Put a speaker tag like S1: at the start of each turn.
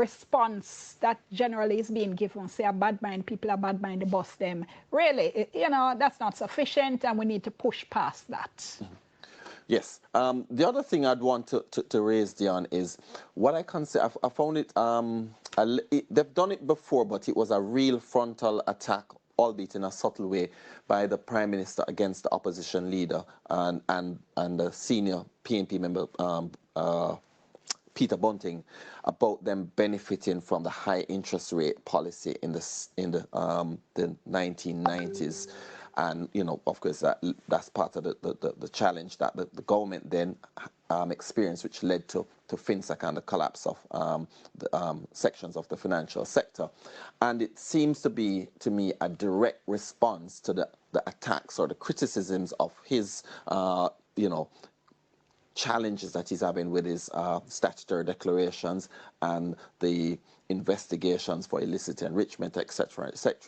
S1: response that generally is being given, say a bad mind, people are bad mind, they bust them. Really, that's not sufficient, and we need to push past that.
S2: Yes. The other thing I'd want to raise, Dion, is what I consider, I found it, they've done it before, but it was a real frontal attack, albeit in a subtle way, by the Prime Minister against the opposition leader and the senior PNP member, Peter Bunting, about them benefiting from the high interest rate policy in the 1990s. And, of course, that's part of the challenge that the government then experienced, which led to FinSec and the collapse of sections of the financial sector. And it seems to be, to me, a direct response to the attacks or the criticisms of his, challenges that he's having with his statutory declarations and the investigations for illicit enrichment, etc., etc.